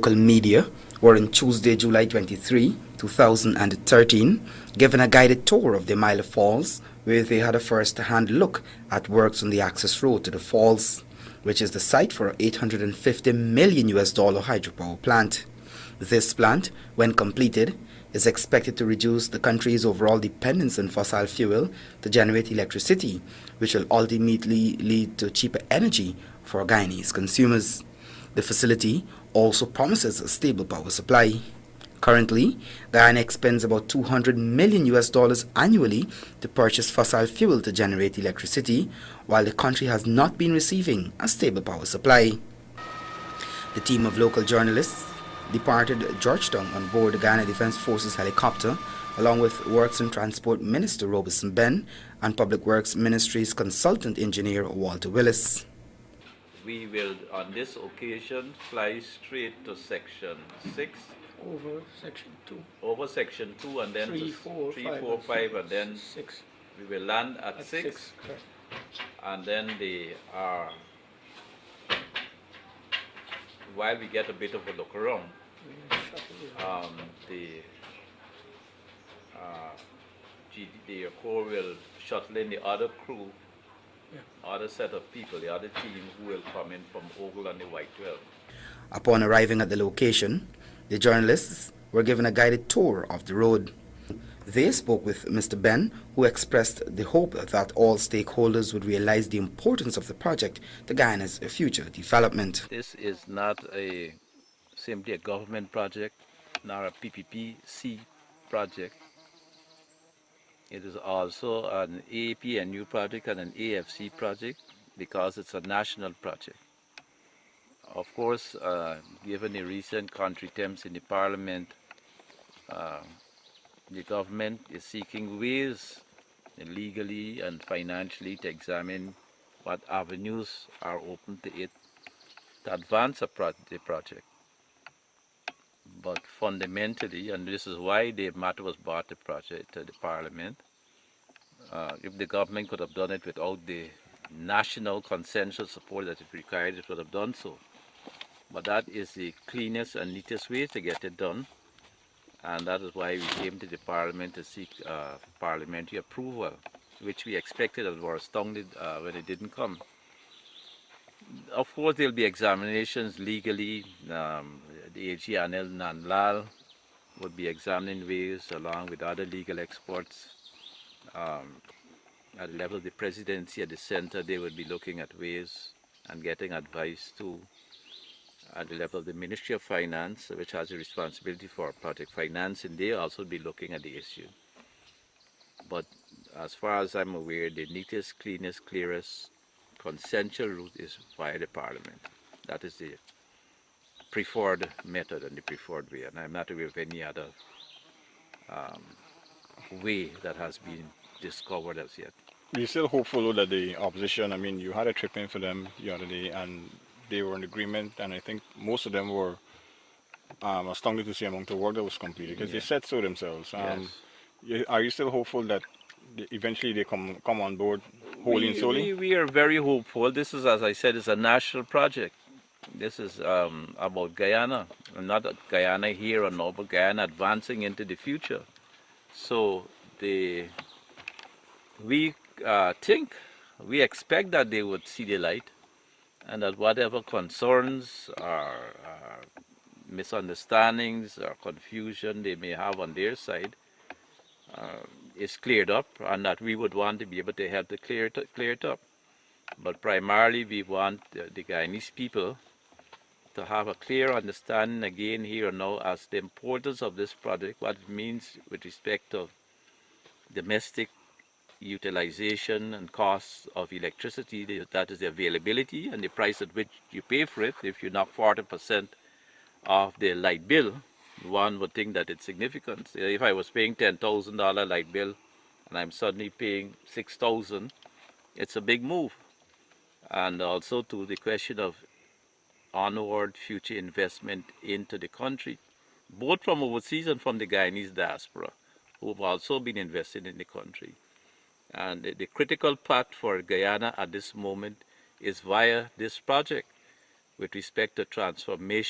Local media were on Tuesday, July 23, 2013, given a guided tour of the Amaila Falls, where they had a first-hand look at works on the access road to the falls, which is the site for an $850 million hydropower plant. This plant, when completed, is expected to reduce the country's overall dependence on fossil fuel to generate electricity, which will ultimately lead to cheaper energy for Guyanese consumers. The facility also promises a stable power supply. Currently, Guyana expends about $200 million annually to purchase fossil fuel to generate electricity, while the country has not been receiving a stable power supply. The team of local journalists departed Georgetown on board the Guyana Defense Forces helicopter, along with Works and Transport Minister Robertson Ben and Public Works Ministry's consultant engineer Walter Willis. We will, on this occasion, fly straight to Section 6. Over Section 2. Over Section 2 and then 3, to 4, 5 and then 6. we will land at 6. Correct. And then while we get a bit of a look around, the Corps will shuttle in the other crew, other set of people, the other team who will come in from Ogle and the White 12. Upon arriving at the location, the journalists were given a guided tour of the road. They spoke with Mr. Ben, who expressed the hope that all stakeholders would realize the importance of the project to Guyana's future development. This is not simply a government project, nor a PPPC project. It is also an APNU project and an AFC project because it's a national project. Of course, given the recent contretemps in the Parliament, the government is seeking ways legally and financially to examine what avenues are open to it to advance the project. But fundamentally, and this is why the matter was brought to the Parliament, if the government could have done it without the national consensus support that it required, it would have done so. But that is the cleanest and neatest way to get it done, and that is why we came to the Parliament to seek parliamentary approval, which we expected and were astounded when it didn't come. Of course, there will be examinations legally. The AG Anel Nanlal would be examining ways along with other legal experts. At the level of the presidency at the center, they would be looking at ways and getting advice too. At the level of the Ministry of Finance, which has the responsibility for project financing, they also be looking at the issue. But as far as I'm aware, the neatest, cleanest, clearest, consensual route is via the Parliament. That is the preferred method and the preferred way, and I'm not aware of any other way that has been discovered as yet. We're still hopeful that the opposition, I mean, you had a trip in for them the other day and they were in agreement, and I think most of them were astounded to see amount of work that was completed because they said so themselves. Are you still hopeful that eventually they come on board wholly and solely? We are very hopeful. This is, as I said, is a national project. This is about Guyana, not Guyana here or now, but Guyana advancing into the future. So we expect that they would see the light, and that whatever concerns or misunderstandings or confusion they may have on their side is cleared up, and that we would want to be able to help to clear it up. But primarily we want the Guyanese people to have a clear understanding again here and now as the importance of this project, what it means with respect to domestic utilization and costs of electricity, that is the availability and the price at which you pay for it. If you knock 40% off the light bill, one would think that it's significant. If I was paying $10,000 light bill and I'm suddenly paying $6,000, it's a big move. And also to the question of onward future investment into the country, both from overseas and from the Guyanese diaspora, who have also been invested in the country. And the critical part for Guyana at this moment is via this project with respect to transformation